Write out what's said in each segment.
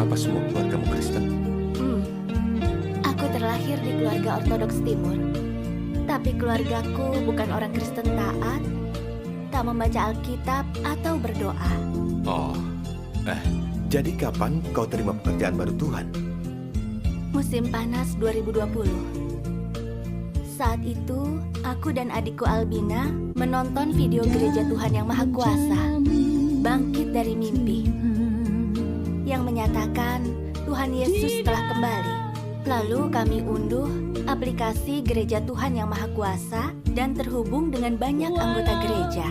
Apa semua keluargamu Kristen? Hmm, aku terlahir di keluarga Ortodoks Timur. Tapi keluargaku bukan orang Kristen taat, tak membaca Alkitab atau berdoa. Oh, jadi kapan kau terima pekerjaan baru Tuhan? Musim panas 2020. Saat itu, aku dan adikku Albina menonton video Gereja Tuhan Yang Maha Kuasa, Bangkit dari Mimpi, yang menyatakan Tuhan Yesus telah kembali. Lalu kami unduh aplikasi Gereja Tuhan Yang Maha Kuasa dan terhubung dengan banyak anggota gereja.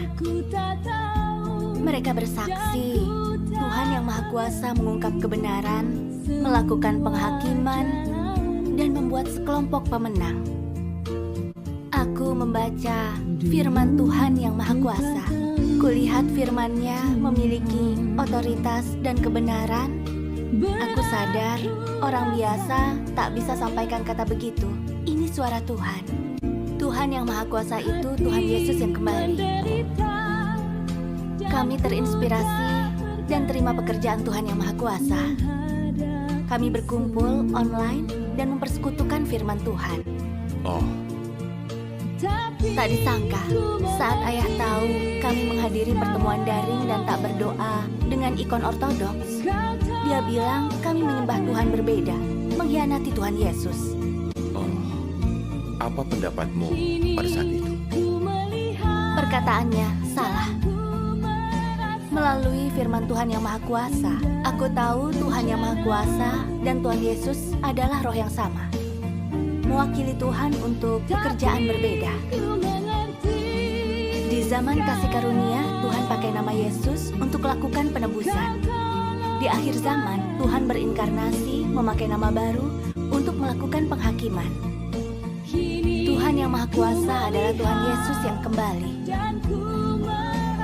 Mereka bersaksi, Tuhan Yang Maha Kuasa mengungkap kebenaran, melakukan penghakiman, dan membuat sekelompok pemenang. Aku membaca firman Tuhan Yang Maha Kuasa. Kulihat firman-Nya memiliki otoritas dan kebenaran. Aku sadar orang biasa tak bisa sampaikan kata begitu. Ini suara Tuhan. Tuhan Yang Maha Kuasa itu Tuhan Yesus yang kembali. Kami terinspirasi dan terima pekerjaan Tuhan Yang Maha Kuasa. Kami berkumpul online dan mempersekutukan firman Tuhan. Oh, Tak disangka, saat ayah tahu kami menghadiri pertemuan daring dan tak berdoa dengan ikon ortodoks, dia bilang kami menyembah Tuhan berbeda, mengkhianati Tuhan Yesus. oh. Apa pendapatmu pada saat itu? Perkataannya salah. Melalui firman Tuhan Yang Maha Kuasa, aku tahu Tuhan Yang Maha Kuasa dan Tuhan Yesus adalah roh yang sama, mewakili Tuhan untuk pekerjaan berbeda. Di zaman kasih karunia, Tuhan pakai nama Yesus untuk melakukan penebusan. Di akhir zaman, Tuhan berinkarnasi memakai nama baru untuk melakukan penghakiman. Tuhan Yang Maha Kuasa adalah Tuhan Yesus yang kembali.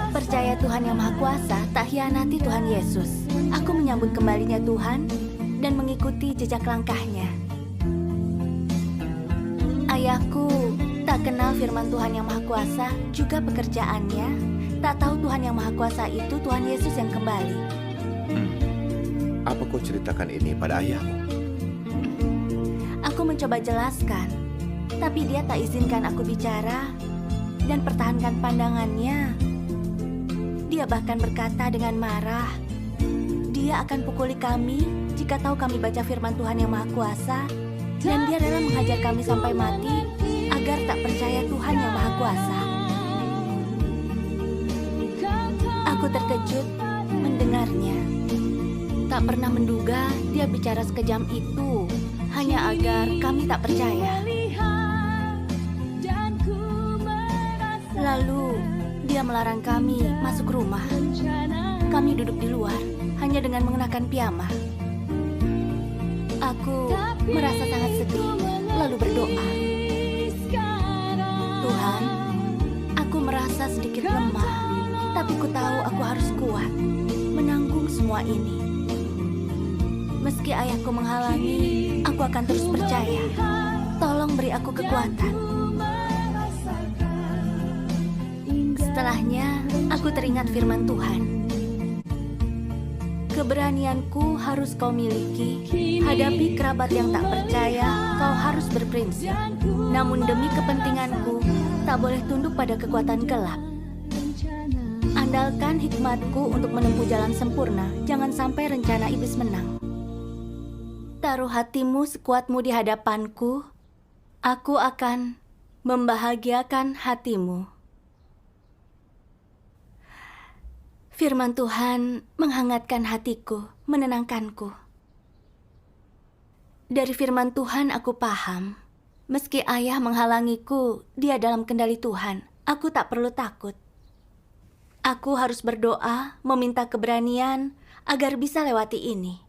Percaya Tuhan Yang Maha Kuasa tak hianati Tuhan Yesus. Aku menyambut kembalinya Tuhan dan mengikuti jejak langkahnya. Ayahku tak kenal firman Tuhan Yang Maha Kuasa, juga pekerjaannya. Tak tahu Tuhan Yang Maha Kuasa itu Tuhan Yesus yang kembali. Apa kau ceritakan ini pada ayahmu? Aku mencoba jelaskan, tapi dia tak izinkan aku bicara dan pertahankan pandangannya. Dia bahkan berkata dengan marah, dia akan pukuli kami jika tahu kami baca firman Tuhan Yang Maha Kuasa, dan dia rela menghajar kami sampai mati agar tak percaya Tuhan Yang Maha Kuasa. Aku terkejut mendengarnya. Tak pernah menduga dia bicara sekejam itu hanya agar kami tak percaya. Lalu dia melarang kami masuk rumah. Kami duduk di luar hanya dengan mengenakan piyama. Aku merasa sangat sedih, lalu berdoa. Tuhan, aku merasa sedikit lemah, tapi ku tahu aku harus kuat, menanggung semua ini. Meski ayahku menghalangi, aku akan terus percaya. Tolong beri aku kekuatan. Setelahnya, aku teringat firman Tuhan. Keberanianku harus kau miliki. Hadapi kerabat yang tak percaya, kau harus berprinsip. Namun demi kepentinganku, tak boleh tunduk pada kekuatan gelap. Andalkan hikmatku untuk menempuh jalan sempurna. Jangan sampai rencana iblis menang. Taruh hatimu sekuatmu di hadapanku. Aku akan membahagiakan hatimu. Firman Tuhan menghangatkan hatiku, menenangkanku. Dari firman Tuhan aku paham, meski ayah menghalangiku, dia dalam kendali Tuhan. Aku tak perlu takut. Aku harus berdoa, meminta keberanian agar bisa lewati ini.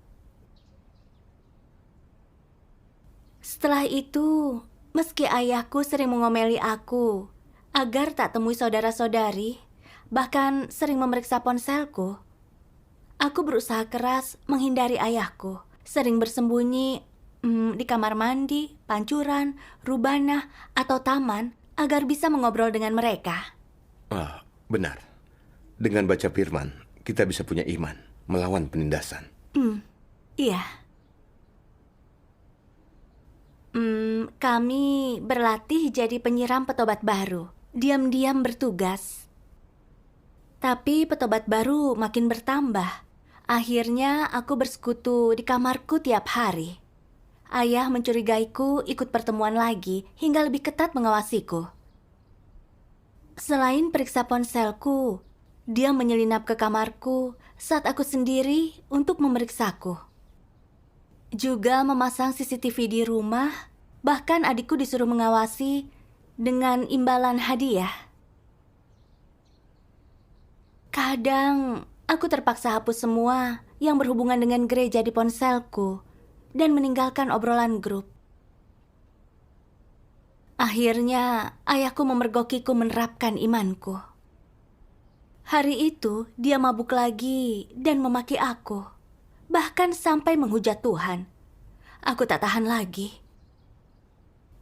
Setelah itu, meski ayahku sering mengomeli aku agar tak temui saudara-saudari, bahkan sering memeriksa ponselku, aku berusaha keras menghindari ayahku. Sering bersembunyi di kamar mandi, pancuran, rubanah, atau taman agar bisa mengobrol dengan mereka. Benar. Dengan baca firman, kita bisa punya iman, melawan penindasan. Iya. Kami berlatih jadi penyiram petobat baru. Diam-diam bertugas. Tapi petobat baru makin bertambah. Akhirnya aku bersekutu di kamarku tiap hari. Ayah mencurigaiku ikut pertemuan lagi hingga lebih ketat mengawasiku. Selain periksa ponselku, dia menyelinap ke kamarku saat aku sendiri untuk memeriksaku. Juga memasang CCTV di rumah, bahkan adikku disuruh mengawasi dengan imbalan hadiah. Kadang aku terpaksa hapus semua yang berhubungan dengan gereja di ponselku dan meninggalkan obrolan grup. Akhirnya ayahku memergokiku menerapkan imanku. Hari itu dia mabuk lagi dan memaki aku, bahkan sampai menghujat Tuhan. Aku tak tahan lagi.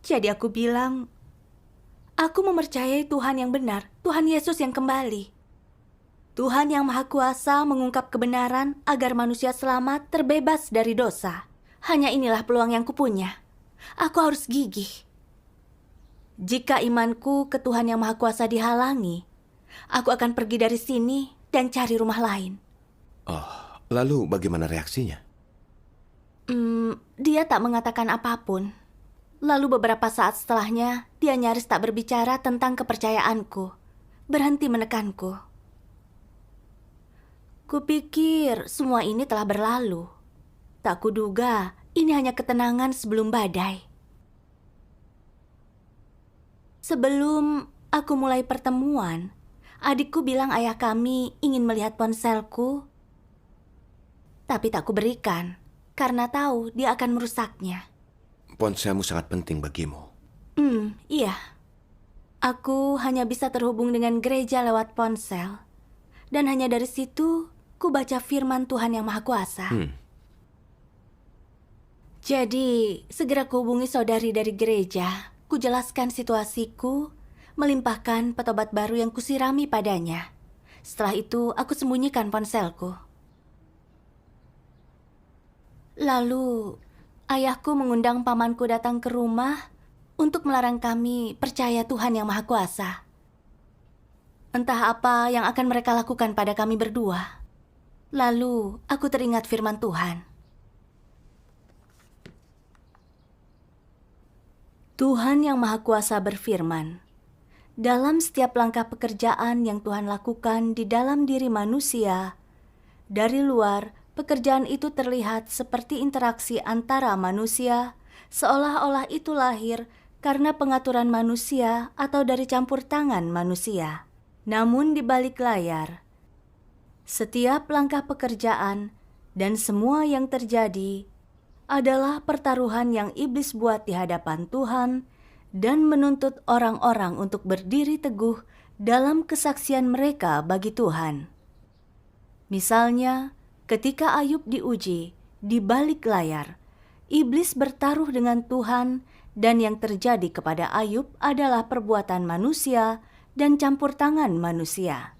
Jadi aku bilang, aku mempercayai Tuhan yang benar, Tuhan Yesus yang kembali. Tuhan yang Maha Kuasa mengungkap kebenaran agar manusia selamat terbebas dari dosa. Hanya inilah peluang yang kupunya. Aku harus gigih. Jika imanku ke Tuhan yang Maha Kuasa dihalangi, aku akan pergi dari sini dan cari rumah lain. Oh, lalu bagaimana reaksinya? Dia tak mengatakan apapun. Lalu beberapa saat setelahnya, dia nyaris tak berbicara tentang kepercayaanku. Berhenti menekanku. Kupikir semua ini telah berlalu. Tak kuduga ini hanya ketenangan sebelum badai. Sebelum aku mulai pertemuan, adikku bilang ayah kami ingin melihat ponselku. Tapi tak kuberikan, karena tahu dia akan merusaknya. Ponselmu sangat penting bagimu. Iya. Aku hanya bisa terhubung dengan gereja lewat ponsel. Dan hanya dari situ, ku baca firman Tuhan yang Maha Kuasa. Jadi, segera kuhubungi saudari dari gereja. Kujelaskan situasiku, melimpahkan petobat baru yang kusirami padanya. Setelah itu, aku sembunyikan ponselku. Lalu, ayahku mengundang pamanku datang ke rumah untuk melarang kami percaya Tuhan yang Maha Kuasa. Entah apa yang akan mereka lakukan pada kami berdua. Lalu, aku teringat firman Tuhan. Tuhan yang Maha Kuasa berfirman, dalam setiap langkah pekerjaan yang Tuhan lakukan di dalam diri manusia, dari luar, pekerjaan itu terlihat seperti interaksi antara manusia, seolah-olah itu lahir karena pengaturan manusia atau dari campur tangan manusia. Namun di balik layar, setiap langkah pekerjaan dan semua yang terjadi adalah pertaruhan yang iblis buat di hadapan Tuhan dan menuntut orang-orang untuk berdiri teguh dalam kesaksian mereka bagi Tuhan. Misalnya, ketika Ayub diuji di balik layar, iblis bertaruh dengan Tuhan dan yang terjadi kepada Ayub adalah perbuatan manusia dan campur tangan manusia.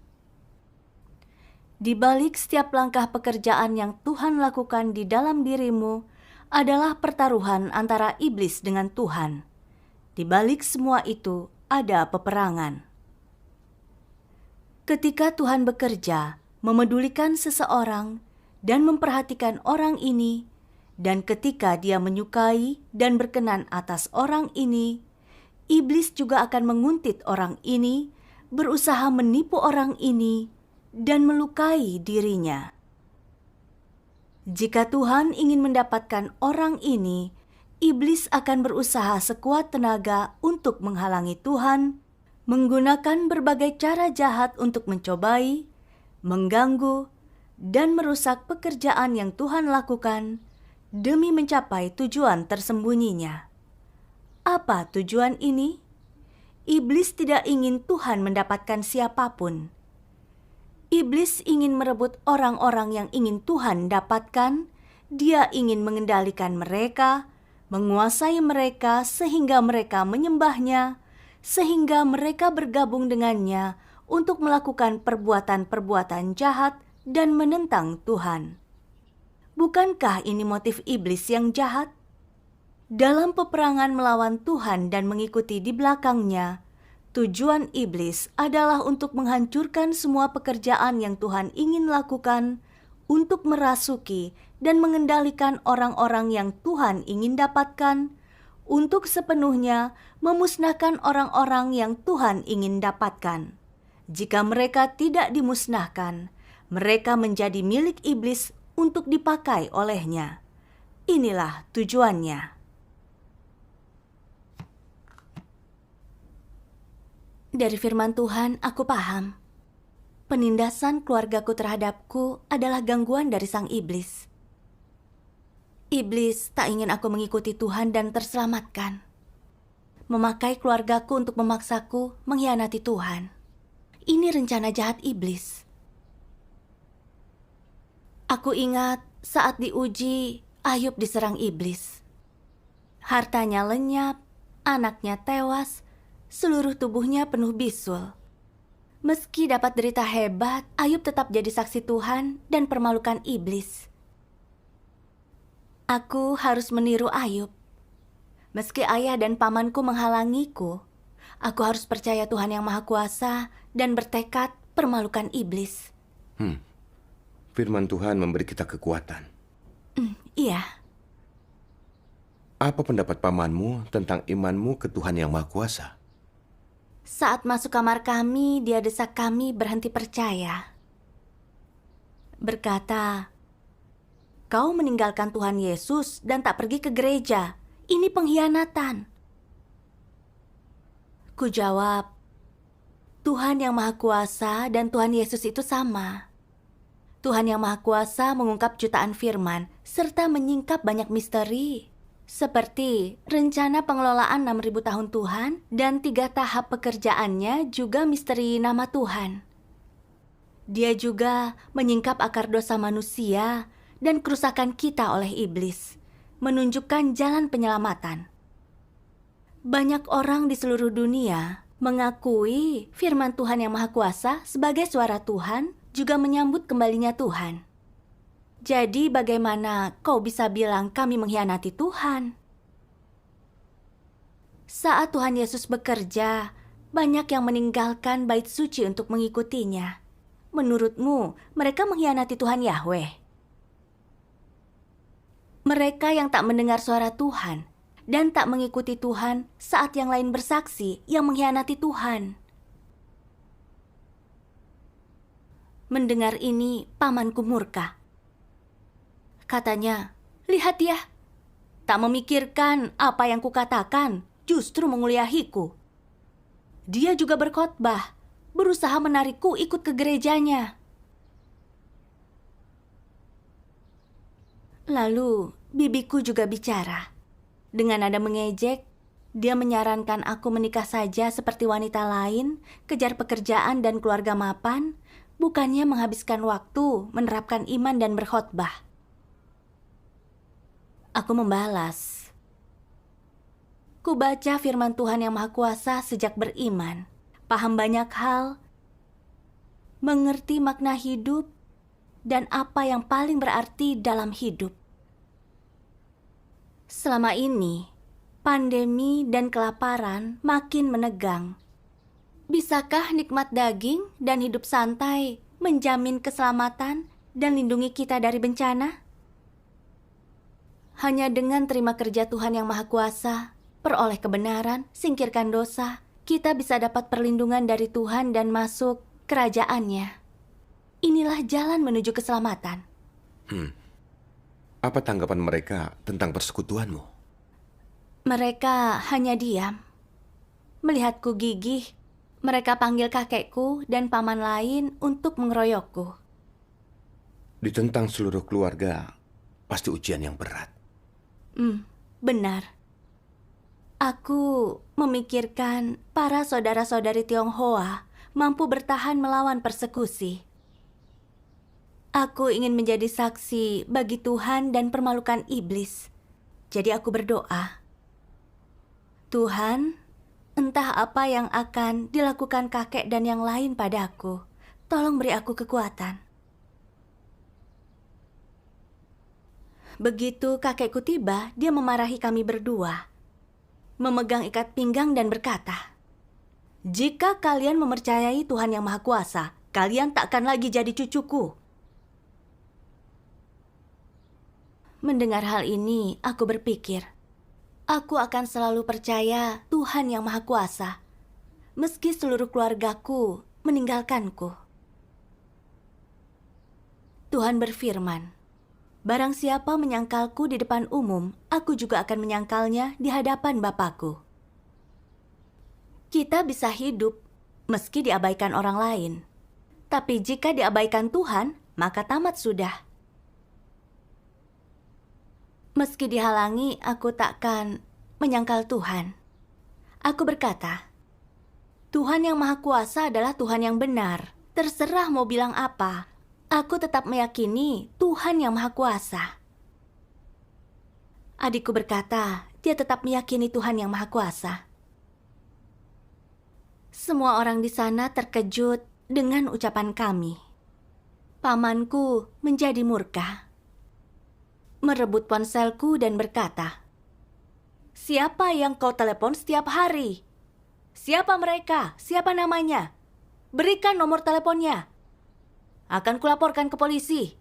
Di balik setiap langkah pekerjaan yang Tuhan lakukan di dalam dirimu adalah pertaruhan antara iblis dengan Tuhan. Di balik semua itu ada peperangan. Ketika Tuhan bekerja, memedulikan seseorang dan memperhatikan orang ini, dan ketika Dia menyukai dan berkenan atas orang ini, iblis juga akan menguntit orang ini, berusaha menipu orang ini, dan melukai dirinya. Jika Tuhan ingin mendapatkan orang ini, iblis akan berusaha sekuat tenaga untuk menghalangi Tuhan, menggunakan berbagai cara jahat untuk mencobai, mengganggu, dan merusak pekerjaan yang Tuhan lakukan demi mencapai tujuan tersembunyinya. Apa tujuan ini? Iblis tidak ingin Tuhan mendapatkan siapapun. Iblis ingin merebut orang-orang yang ingin Tuhan dapatkan. Dia ingin mengendalikan mereka, menguasai mereka sehingga mereka menyembahnya, sehingga mereka bergabung dengannya untuk melakukan perbuatan-perbuatan jahat dan menentang Tuhan. Bukankah ini motif iblis yang jahat? Dalam peperangan melawan Tuhan dan mengikuti di belakangnya, tujuan iblis adalah untuk menghancurkan semua pekerjaan yang Tuhan ingin lakukan untuk merasuki dan mengendalikan orang-orang yang Tuhan ingin dapatkan, untuk sepenuhnya memusnahkan orang-orang yang Tuhan ingin dapatkan. Jika mereka tidak dimusnahkan, mereka menjadi milik iblis untuk dipakai olehnya. Inilah tujuannya. Dari firman Tuhan, aku paham. Penindasan keluargaku terhadapku adalah gangguan dari sang iblis. Iblis tak ingin aku mengikuti Tuhan dan terselamatkan. Memakai keluargaku untuk memaksaku mengkhianati Tuhan. Ini rencana jahat iblis. Aku ingat saat diuji, Ayub diserang iblis. Hartanya lenyap, anaknya tewas, seluruh tubuhnya penuh bisul. Meski dapat derita hebat, Ayub tetap jadi saksi Tuhan dan permalukan iblis. Aku harus meniru Ayub. Meski ayah dan pamanku menghalangiku, aku harus percaya Tuhan yang Maha Kuasa dan bertekad permalukan iblis. Firman Tuhan memberi kita kekuatan. Iya. Apa pendapat pamanmu tentang imanmu ke Tuhan yang Maha Kuasa? Saat masuk kamar kami, dia desak kami berhenti percaya. Berkata, "Kau meninggalkan Tuhan Yesus dan tak pergi ke gereja. Ini pengkhianatan." Ku jawab, Tuhan yang Maha Kuasa dan Tuhan Yesus itu sama. Tuhan yang Maha Kuasa mengungkap jutaan firman serta menyingkap banyak misteri. Seperti rencana pengelolaan 6.000 tahun Tuhan dan 3 tahap pekerjaannya juga misteri nama Tuhan. Dia juga menyingkap akar dosa manusia dan kerusakan kita oleh iblis, menunjukkan jalan penyelamatan. Banyak orang di seluruh dunia mengakui firman Tuhan yang Maha Kuasa sebagai suara Tuhan, juga menyambut kembalinya Tuhan. Jadi bagaimana kau bisa bilang kami mengkhianati Tuhan? Saat Tuhan Yesus bekerja, banyak yang meninggalkan bait suci untuk mengikutinya. Menurutmu, mereka mengkhianati Tuhan Yahweh? Mereka yang tak mendengar suara Tuhan dan tak mengikuti Tuhan saat yang lain bersaksi yang mengkhianati Tuhan. Mendengar ini, pamanku murka. Katanya, "Lihat ya, tak memikirkan apa yang kukatakan, justru menguliahiku. Dia juga berkhotbah, berusaha menarikku ikut ke gerejanya." Lalu, bibiku juga bicara. Dengan nada mengejek, dia menyarankan aku menikah saja seperti wanita lain, kejar pekerjaan dan keluarga mapan, bukannya menghabiskan waktu menerapkan iman dan berkhotbah. Aku membalas, "Ku baca firman Tuhan yang Maha Kuasa sejak beriman, paham banyak hal, mengerti makna hidup, dan apa yang paling berarti dalam hidup. Selama ini, pandemi dan kelaparan makin menegang. Bisakah nikmat daging dan hidup santai menjamin keselamatan dan lindungi kita dari bencana? Hanya dengan terima kerja Tuhan yang Maha Kuasa, peroleh kebenaran, singkirkan dosa, kita bisa dapat perlindungan dari Tuhan dan masuk kerajaan-Nya. Inilah jalan menuju keselamatan." Apa tanggapan mereka tentang persekutuanmu? Mereka hanya diam. Melihatku gigih, mereka panggil kakekku dan paman lain untuk mengeroyokku. Ditentang seluruh keluarga, pasti ujian yang berat. Benar. Aku memikirkan para saudara-saudari Tionghoa mampu bertahan melawan persekusi. Aku ingin menjadi saksi bagi Tuhan dan permalukan iblis. Jadi aku berdoa, "Tuhan, entah apa yang akan dilakukan kakek dan yang lain padaku. Tolong beri aku kekuatan." Begitu kakekku tiba, dia memarahi kami berdua, memegang ikat pinggang dan berkata, "Jika kalian mempercayai Tuhan Yang Maha Kuasa, kalian takkan lagi jadi cucuku." Mendengar hal ini, aku berpikir, aku akan selalu percaya Tuhan Yang Maha Kuasa, meski seluruh keluargaku meninggalkanku. Tuhan berfirman, "Barang siapa menyangkalku di depan umum, aku juga akan menyangkalnya di hadapan Bapakku." Kita bisa hidup meski diabaikan orang lain. Tapi jika diabaikan Tuhan, maka tamat sudah. Meski dihalangi, aku takkan menyangkal Tuhan. Aku berkata, Tuhan Yang Maha Kuasa adalah Tuhan yang benar. Terserah mau bilang apa, aku tetap meyakini Tuhan Yang Maha Kuasa. Adikku berkata, dia tetap meyakini Tuhan Yang Maha Kuasa. Semua orang di sana terkejut dengan ucapan kami. Pamanku menjadi murka, merebut ponselku dan berkata, "Siapa yang kau telepon setiap hari? Siapa mereka? Siapa namanya? Berikan nomor teleponnya. Akan kulaporkan ke polisi."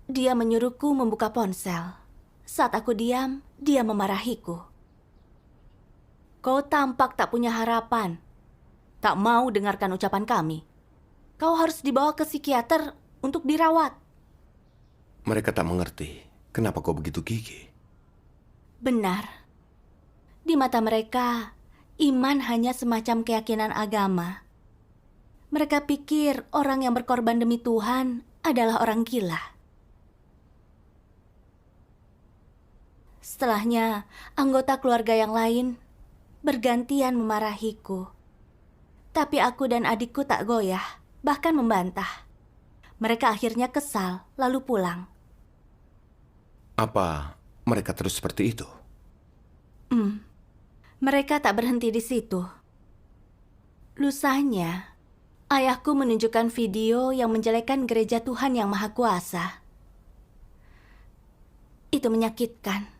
Dia menyuruhku membuka ponsel. Saat aku diam, dia memarahiku. "Kau tampak tak punya harapan. Tak mau dengarkan ucapan kami. Kau harus dibawa ke psikiater untuk dirawat." Mereka tak mengerti kenapa kau begitu gigih. Benar. Di mata mereka, iman hanya semacam keyakinan agama. Mereka pikir orang yang berkorban demi Tuhan adalah orang gila. Setelahnya, anggota keluarga yang lain bergantian memarahiku. Tapi aku dan adikku tak goyah, bahkan membantah. Mereka akhirnya kesal, lalu pulang. Apa mereka terus seperti itu? Mereka tak berhenti di situ. Lusanya, ayahku menunjukkan video yang menjelekkan gereja Tuhan Yang Maha Kuasa. Itu menyakitkan,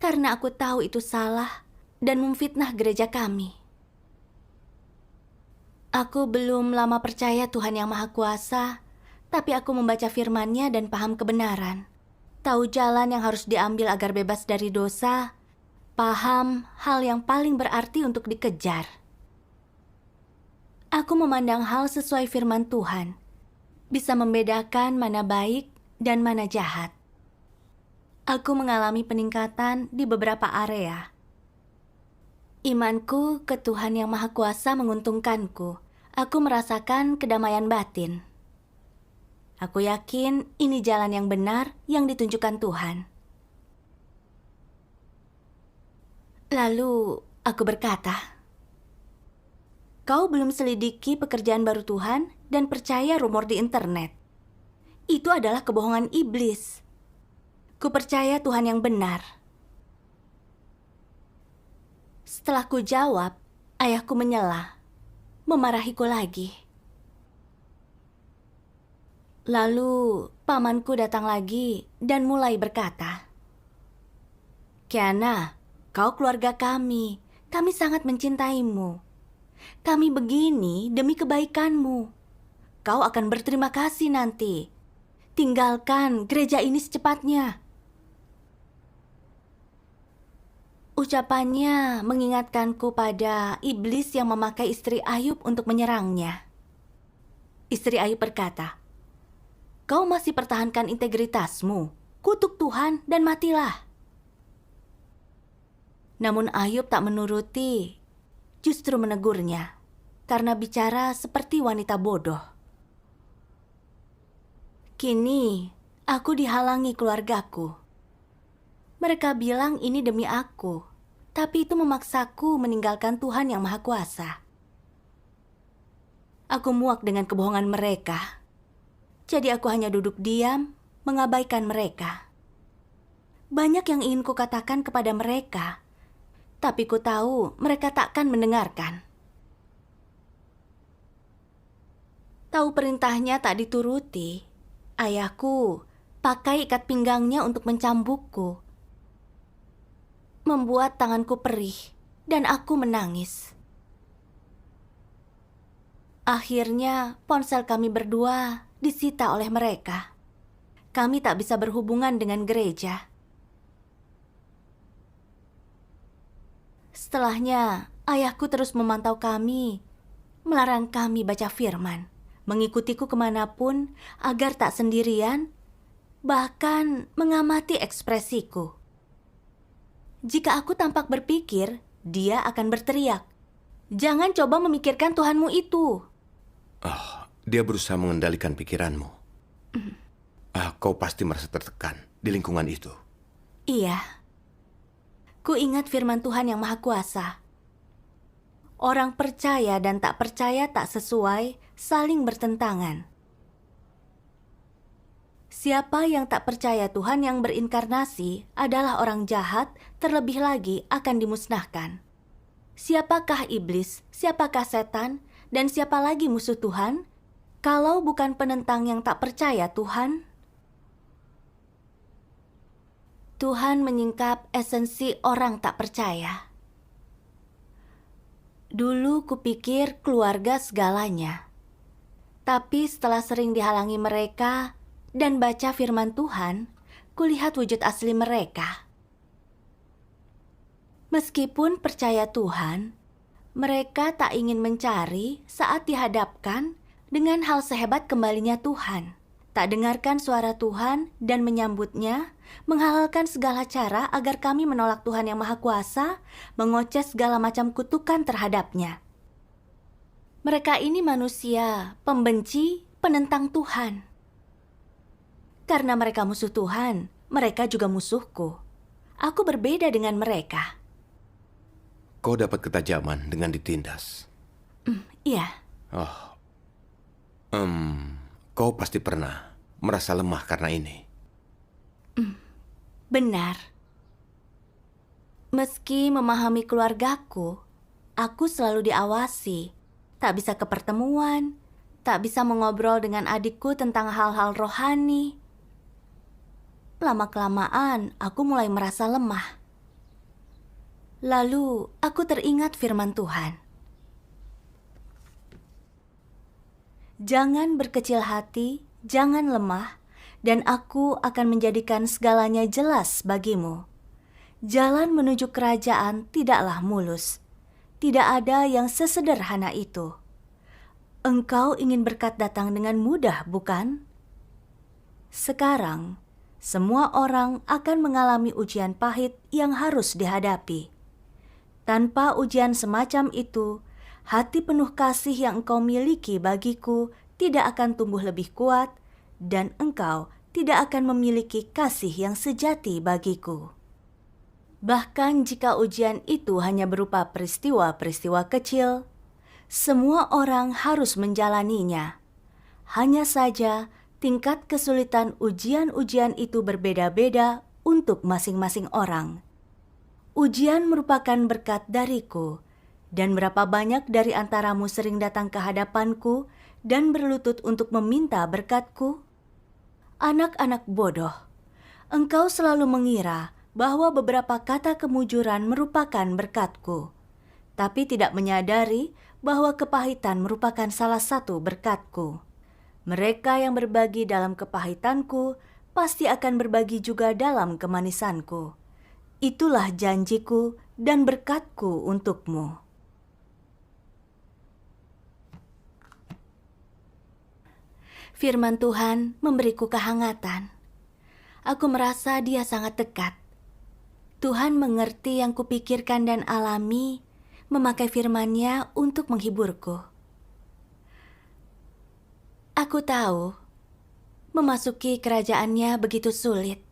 karena aku tahu itu salah dan memfitnah gereja kami. Aku belum lama percaya Tuhan Yang Maha Kuasa, tapi aku membaca firman-Nya dan paham kebenaran. Tahu jalan yang harus diambil agar bebas dari dosa, paham hal yang paling berarti untuk dikejar. Aku memandang hal sesuai firman Tuhan, bisa membedakan mana baik dan mana jahat. Aku mengalami peningkatan di beberapa area. Imanku ke Tuhan Yang Maha Kuasa menguntungkanku. Aku merasakan kedamaian batin. Aku yakin ini jalan yang benar yang ditunjukkan Tuhan. Lalu aku berkata, "Kau belum selidiki pekerjaan baru Tuhan dan percaya rumor di internet. Itu adalah kebohongan iblis. Ku percaya Tuhan yang benar." Setelah ku jawab, ayahku menyela, memarahiku lagi. Lalu pamanku datang lagi dan mulai berkata, "Kiana, kau keluarga kami. Kami sangat mencintaimu. Kami begini demi kebaikanmu. Kau akan berterima kasih nanti. Tinggalkan gereja ini secepatnya." Ucapannya mengingatkanku pada iblis yang memakai istri Ayub untuk menyerangnya. Istri Ayub berkata, "Kau masih pertahankan integritasmu. Kutuk Tuhan dan matilah." Namun Ayub tak menuruti, justru menegurnya, karena bicara seperti wanita bodoh. Kini, aku dihalangi keluargaku. Mereka bilang ini demi aku, tapi itu memaksaku meninggalkan Tuhan Yang Maha Kuasa. Aku muak dengan kebohongan mereka. Jadi aku hanya duduk diam, mengabaikan mereka. Banyak yang ingin kukatakan kepada mereka, tapi ku tahu mereka takkan mendengarkan. Tahu perintahnya tak dituruti, Ayahku pakai ikat pinggangnya untuk mencambukku, membuat tanganku perih, dan aku menangis. Akhirnya, ponsel kami berdua disita oleh mereka. Kami tak bisa berhubungan dengan gereja. Setelahnya, ayahku terus memantau kami, melarang kami baca firman, mengikutiku kemanapun agar tak sendirian, bahkan mengamati ekspresiku. Jika aku tampak berpikir, dia akan berteriak, "Jangan coba memikirkan Tuhanmu itu." Dia berusaha mengendalikan pikiranmu. Kau pasti merasa tertekan di lingkungan itu. Iya. Ku ingat firman Tuhan yang Maha Kuasa. Orang percaya dan tak percaya tak sesuai, saling bertentangan. Siapa yang tak percaya Tuhan yang berinkarnasi adalah orang jahat, terlebih lagi akan dimusnahkan. Siapakah iblis, siapakah setan, dan siapa lagi musuh Tuhan, kalau bukan penentang yang tak percaya Tuhan? Tuhan menyingkap esensi orang tak percaya. Dulu kupikir keluarga segalanya. Tapi setelah sering dihalangi mereka dan baca firman Tuhan, kulihat wujud asli mereka. Meskipun percaya Tuhan, mereka tak ingin mencari saat dihadapkan dengan hal sehebat kembalinya Tuhan. Tak dengarkan suara Tuhan dan menyambutnya, menghalalkan segala cara agar kami menolak Tuhan yang Maha Kuasa, mengoceh segala macam kutukan terhadapnya. Mereka ini manusia, pembenci, penentang Tuhan. Karena mereka musuh Tuhan, mereka juga musuhku. Aku berbeda dengan mereka. Kau dapat ketajaman dengan ditindas. Iya. Kau pasti pernah merasa lemah karena ini. Benar. Meski memahami keluargaku, aku selalu diawasi. Tak bisa ke pertemuan, tak bisa mengobrol dengan adikku tentang hal-hal rohani. Lama-kelamaan, aku mulai merasa lemah. Lalu, aku teringat firman Tuhan. Jangan berkecil hati, jangan lemah, dan aku akan menjadikan segalanya jelas bagimu. Jalan menuju kerajaan tidaklah mulus. Tidak ada yang sesederhana itu. Engkau ingin berkat datang dengan mudah, bukan? Sekarang, semua orang akan mengalami ujian pahit yang harus dihadapi. Tanpa ujian semacam itu, hati penuh kasih yang engkau miliki bagiku tidak akan tumbuh lebih kuat, dan engkau tidak akan memiliki kasih yang sejati bagiku. Bahkan jika ujian itu hanya berupa peristiwa-peristiwa kecil, semua orang harus menjalaninya. Hanya saja tingkat kesulitan ujian-ujian itu berbeda-beda untuk masing-masing orang. Ujian merupakan berkat dariku, dan berapa banyak dari antaramu sering datang ke hadapanku dan berlutut untuk meminta berkatku? Anak-anak bodoh, engkau selalu mengira bahwa beberapa kata kemujuran merupakan berkatku, tapi tidak menyadari bahwa kepahitan merupakan salah satu berkatku. Mereka yang berbagi dalam kepahitanku pasti akan berbagi juga dalam kemanisanku. Itulah janjiku dan berkatku untukmu. Firman Tuhan memberiku kehangatan. Aku merasa Dia sangat dekat. Tuhan mengerti yang kupikirkan dan alami, memakai firman-Nya untuk menghiburku. Aku tahu, memasuki kerajaan-Nya begitu sulit,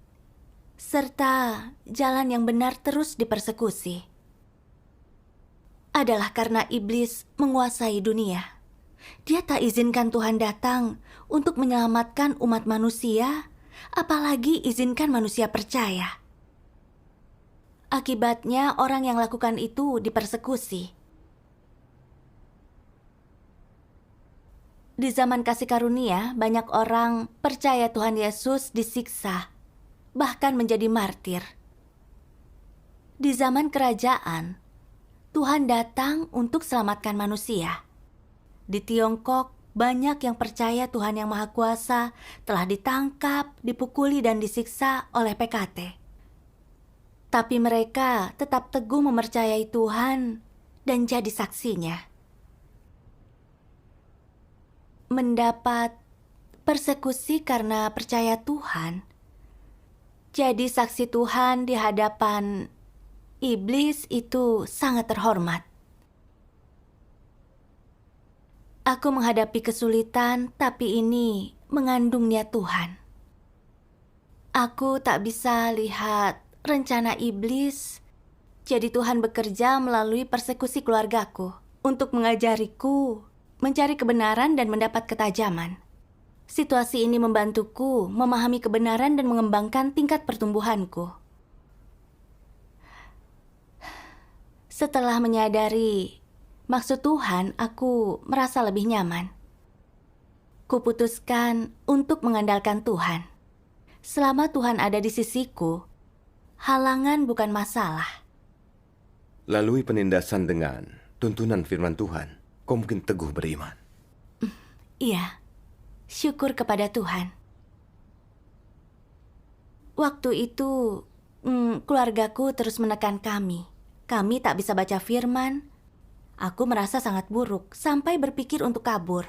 serta jalan yang benar terus dipersekusi. Adalah karena iblis menguasai dunia. Dia tak izinkan Tuhan datang untuk menyelamatkan umat manusia, apalagi izinkan manusia percaya. Akibatnya orang yang lakukan itu dipersekusi. Di zaman kasih karunia, banyak orang percaya Tuhan Yesus disiksa, bahkan menjadi martir. Di zaman kerajaan, Tuhan datang untuk selamatkan manusia. Di Tiongkok, banyak yang percaya Tuhan yang Maha Kuasa telah ditangkap, dipukuli, dan disiksa oleh PKT. Tapi mereka tetap teguh mempercayai Tuhan dan jadi saksinya. Mendapat persekusi karena percaya Tuhan, jadi saksi Tuhan di hadapan iblis itu sangat terhormat. Aku menghadapi kesulitan, tapi ini mengandung niat Tuhan. Aku tak bisa lihat rencana iblis, jadi Tuhan bekerja melalui persekusi keluargaku untuk mengajariku mencari kebenaran dan mendapat ketajaman. Situasi ini membantuku memahami kebenaran dan mengembangkan tingkat pertumbuhanku. Setelah menyadari maksud Tuhan, aku merasa lebih nyaman. Kuputuskan untuk mengandalkan Tuhan. Selama Tuhan ada di sisiku, halangan bukan masalah. Lalui penindasan dengan tuntunan firman Tuhan, kau mungkin teguh beriman. Iya, syukur kepada Tuhan. Waktu itu, keluargaku terus menekan kami. Kami tak bisa baca firman. Aku merasa sangat buruk sampai berpikir untuk kabur.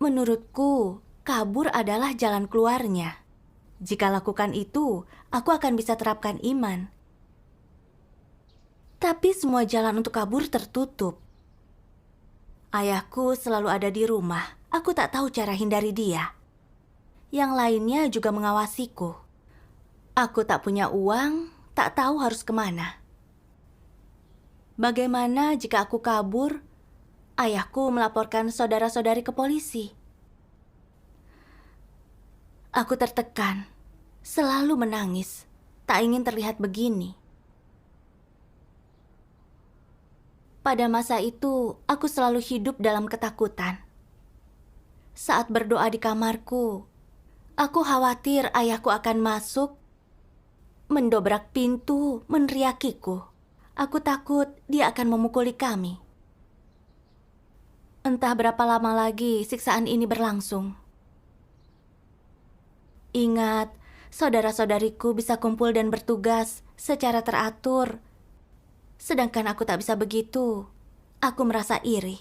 Menurutku, kabur adalah jalan keluarnya. Jika lakukan itu, aku akan bisa terapkan iman. Tapi semua jalan untuk kabur tertutup. Ayahku selalu ada di rumah. Aku tak tahu cara hindari dia. Yang lainnya juga mengawasiku. Aku tak punya uang, tak tahu harus kemana. Bagaimana jika aku kabur? Ayahku melaporkan saudara-saudari ke polisi. Aku tertekan, selalu menangis. Tak ingin terlihat begini. Pada masa itu, aku selalu hidup dalam ketakutan. Saat berdoa di kamarku, aku khawatir ayahku akan masuk, mendobrak pintu, meneriakiku. Aku takut dia akan memukuli kami. Entah berapa lama lagi siksaan ini berlangsung. Ingat, saudara-saudariku bisa kumpul dan bertugas secara teratur. Sedangkan aku tak bisa begitu. Aku merasa iri.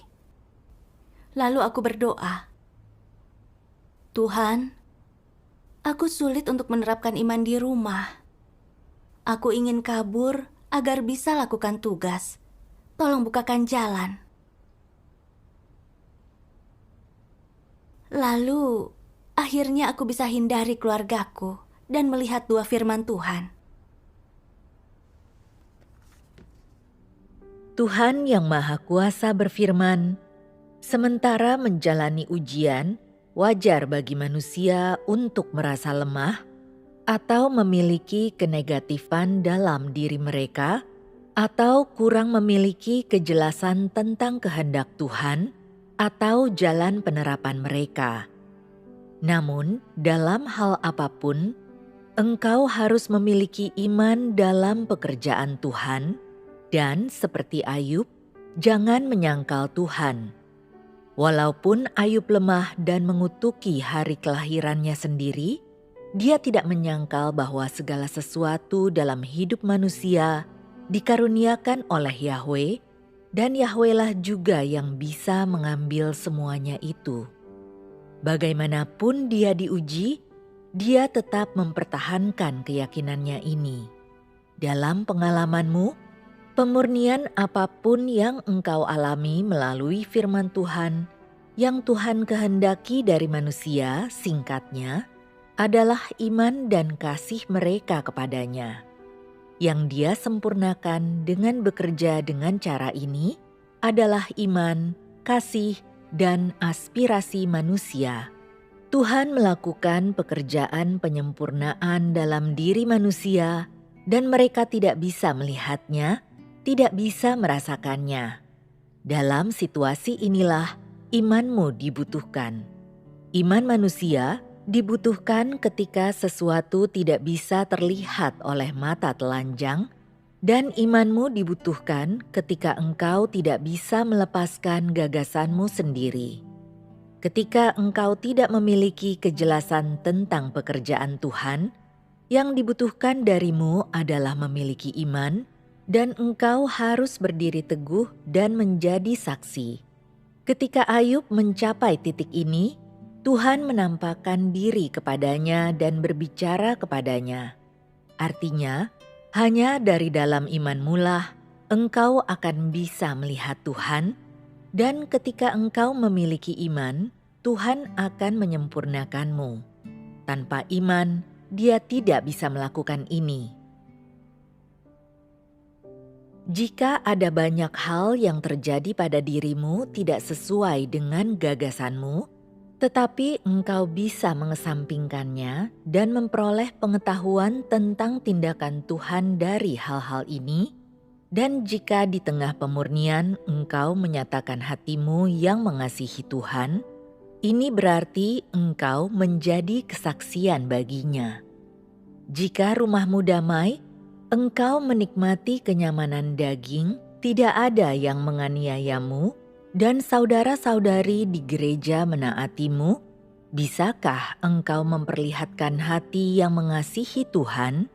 Lalu aku berdoa. Tuhan, aku sulit untuk menerapkan iman di rumah. Aku ingin kabur agar bisa lakukan tugas. Tolong bukakan jalan. Lalu, akhirnya aku bisa hindari keluargaku dan melihat dua firman Tuhan. Tuhan yang Maha Kuasa berfirman, sementara menjalani ujian, wajar bagi manusia untuk merasa lemah atau memiliki kenegatifan dalam diri mereka atau kurang memiliki kejelasan tentang kehendak Tuhan atau jalan penerapan mereka. Namun, dalam hal apapun, engkau harus memiliki iman dalam pekerjaan Tuhan. Dan seperti Ayub, jangan menyangkal Tuhan. Walaupun Ayub lemah dan mengutuki hari kelahirannya sendiri, dia tidak menyangkal bahwa segala sesuatu dalam hidup manusia dikaruniakan oleh Yahweh, dan Yahweh-lah juga yang bisa mengambil semuanya itu. Bagaimanapun dia diuji, dia tetap mempertahankan keyakinannya ini. Dalam pengalamanmu, pemurnian apapun yang engkau alami melalui firman Tuhan yang Tuhan kehendaki dari manusia, singkatnya, adalah iman dan kasih mereka kepadanya. Yang dia sempurnakan dengan bekerja dengan cara ini adalah iman, kasih, dan aspirasi manusia. Tuhan melakukan pekerjaan penyempurnaan dalam diri manusia dan mereka tidak bisa melihatnya, tidak bisa merasakannya. Dalam situasi inilah imanmu dibutuhkan. Iman manusia dibutuhkan ketika sesuatu tidak bisa terlihat oleh mata telanjang, dan imanmu dibutuhkan ketika engkau tidak bisa melepaskan gagasanmu sendiri. Ketika engkau tidak memiliki kejelasan tentang pekerjaan Tuhan, yang dibutuhkan darimu adalah memiliki iman, dan engkau harus berdiri teguh dan menjadi saksi. Ketika Ayub mencapai titik ini, Tuhan menampakkan diri kepadanya dan berbicara kepadanya. Artinya, hanya dari dalam imanmulah engkau akan bisa melihat Tuhan, dan ketika engkau memiliki iman, Tuhan akan menyempurnakanmu. Tanpa iman, Dia tidak bisa melakukan ini. Jika ada banyak hal yang terjadi pada dirimu tidak sesuai dengan gagasanmu, tetapi engkau bisa mengesampingkannya dan memperoleh pengetahuan tentang tindakan Tuhan dari hal-hal ini, dan jika di tengah pemurnian engkau menyatakan hatimu yang mengasihi Tuhan, ini berarti engkau menjadi kesaksian baginya. Jika rumahmu damai, engkau menikmati kenyamanan daging, tidak ada yang menganiayamu, dan saudara-saudari di gereja menaatimu, bisakah engkau memperlihatkan hati yang mengasihi Tuhan?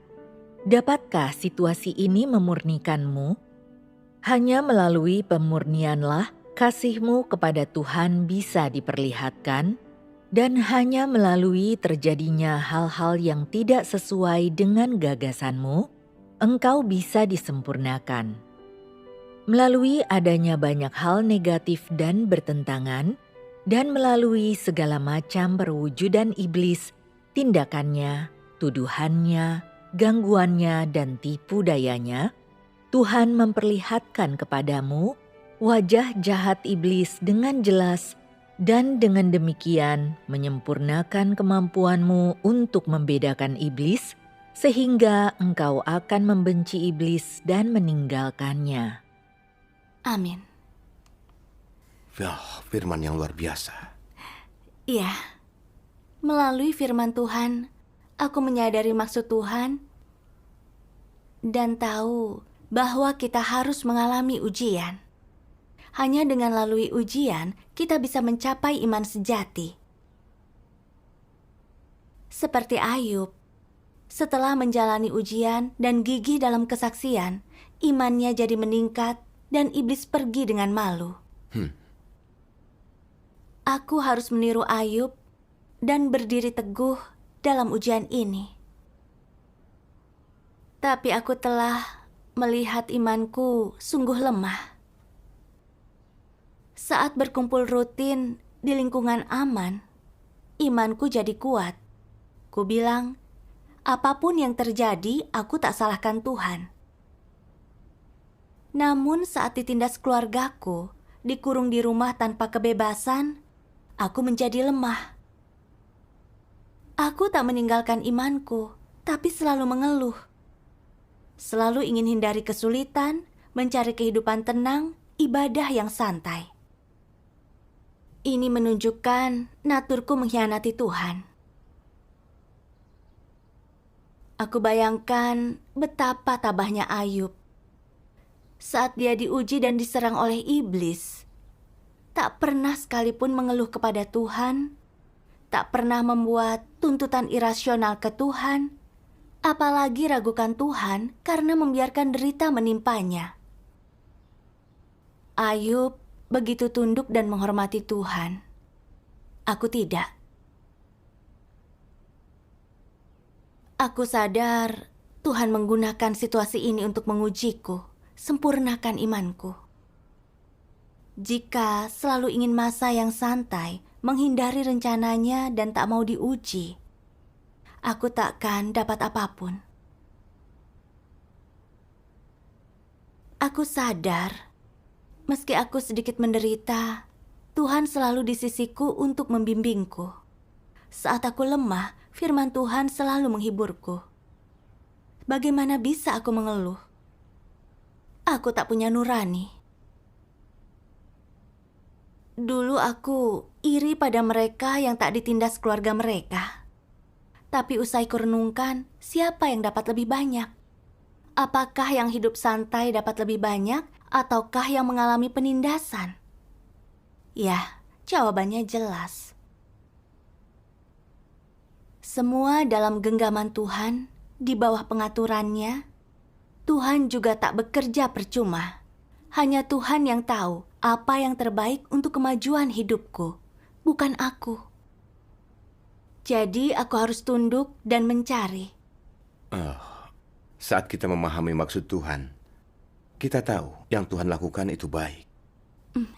Dapatkah situasi ini memurnikanmu? Hanya melalui pemurnianlah kasihmu kepada Tuhan bisa diperlihatkan, dan hanya melalui terjadinya hal-hal yang tidak sesuai dengan gagasanmu, engkau bisa disempurnakan. Melalui adanya banyak hal negatif dan bertentangan, dan melalui segala macam perwujudan iblis, tindakannya, tuduhannya, gangguannya, dan tipu dayanya, Tuhan memperlihatkan kepadamu wajah jahat iblis dengan jelas, dan dengan demikian menyempurnakan kemampuanmu untuk membedakan iblis, sehingga engkau akan membenci iblis dan meninggalkannya. Amin. Firman yang luar biasa. Iya, melalui firman Tuhan, aku menyadari maksud Tuhan dan tahu bahwa kita harus mengalami ujian. Hanya dengan lalui ujian, kita bisa mencapai iman sejati. Seperti Ayub, setelah menjalani ujian dan gigih dalam kesaksian, imannya jadi meningkat dan iblis pergi dengan malu. Aku harus meniru Ayub dan berdiri teguh dalam ujian ini. Tapi aku telah melihat imanku sungguh lemah. Saat berkumpul rutin di lingkungan aman, imanku jadi kuat. Ku bilang, apapun yang terjadi, aku tak salahkan Tuhan. Namun saat ditindas keluargaku, dikurung di rumah tanpa kebebasan, aku menjadi lemah. Aku tak meninggalkan imanku, tapi selalu mengeluh. Selalu ingin hindari kesulitan, mencari kehidupan tenang, ibadah yang santai. Ini menunjukkan naturku mengkhianati Tuhan. Aku bayangkan betapa tabahnya Ayub. Saat dia diuji dan diserang oleh iblis, tak pernah sekalipun mengeluh kepada Tuhan, tak pernah membuat tuntutan irasional ke Tuhan, apalagi ragukan Tuhan karena membiarkan derita menimpanya. Ayub begitu tunduk dan menghormati Tuhan. Aku tidak. Aku sadar Tuhan menggunakan situasi ini untuk mengujiku. Sempurnakan imanku. Jika selalu ingin masa yang santai, menghindari rencananya dan tak mau diuji, aku takkan dapat apapun. Aku sadar, meski aku sedikit menderita, Tuhan selalu di sisiku untuk membimbingku. Saat aku lemah, firman Tuhan selalu menghiburku. Bagaimana bisa aku mengeluh? Aku tak punya nurani. Dulu aku iri pada mereka yang tak ditindas keluarga mereka. Tapi usai kurenungkan, siapa yang dapat lebih banyak? Apakah yang hidup santai dapat lebih banyak, ataukah yang mengalami penindasan? Ya, jawabannya jelas. Semua dalam genggaman Tuhan, di bawah pengaturannya. Tuhan juga tak bekerja percuma. Hanya Tuhan yang tahu apa yang terbaik untuk kemajuan hidupku, bukan aku. Jadi aku harus tunduk dan mencari. Saat kita memahami maksud Tuhan, kita tahu yang Tuhan lakukan itu baik.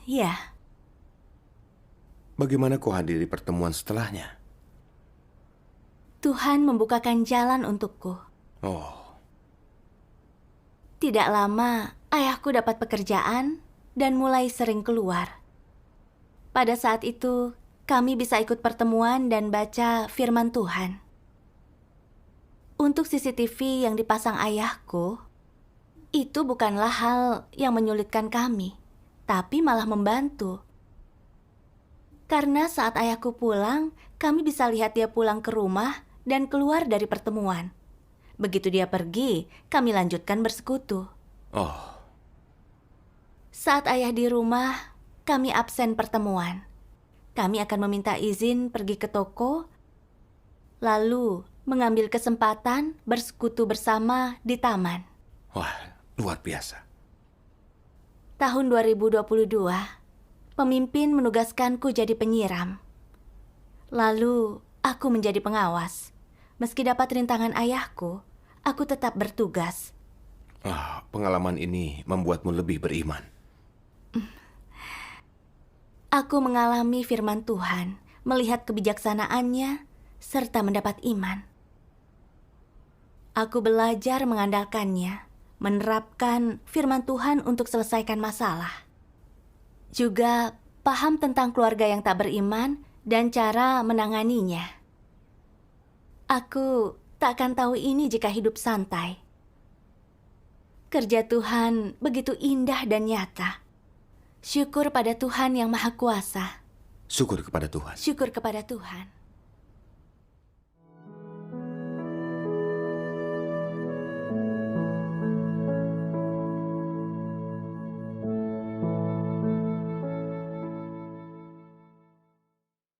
Ya, Bagaimana kau hadiri pertemuan setelahnya? Tuhan membukakan jalan untukku. Oh, Tidak lama, ayahku dapat pekerjaan dan mulai sering keluar. Pada saat itu, kami bisa ikut pertemuan dan baca firman Tuhan. Untuk CCTV yang dipasang ayahku, itu bukanlah hal yang menyulitkan kami, tapi malah membantu. Karena saat ayahku pulang, kami bisa lihat dia pulang ke rumah dan keluar dari pertemuan. Begitu dia pergi, kami lanjutkan bersekutu. oh, Saat ayah di rumah, kami absen pertemuan. Kami akan meminta izin pergi ke toko, lalu mengambil kesempatan bersekutu bersama di taman. wah, luar biasa. Tahun 2022, pemimpin menugaskanku jadi penyiram. Lalu, aku menjadi pengawas. Meski dapat rintangan ayahku, aku tetap bertugas. Pengalaman ini membuatmu lebih beriman. Aku mengalami firman Tuhan, melihat kebijaksanaannya, serta mendapat iman. Aku belajar mengandalkannya, menerapkan firman Tuhan untuk selesaikan masalah. Juga paham tentang keluarga yang tak beriman dan cara menanganinya. Aku tak akan tahu ini jika hidup santai. Kerja Tuhan begitu indah dan nyata. Syukur pada Tuhan yang Maha Kuasa. Syukur kepada Tuhan. Syukur kepada Tuhan.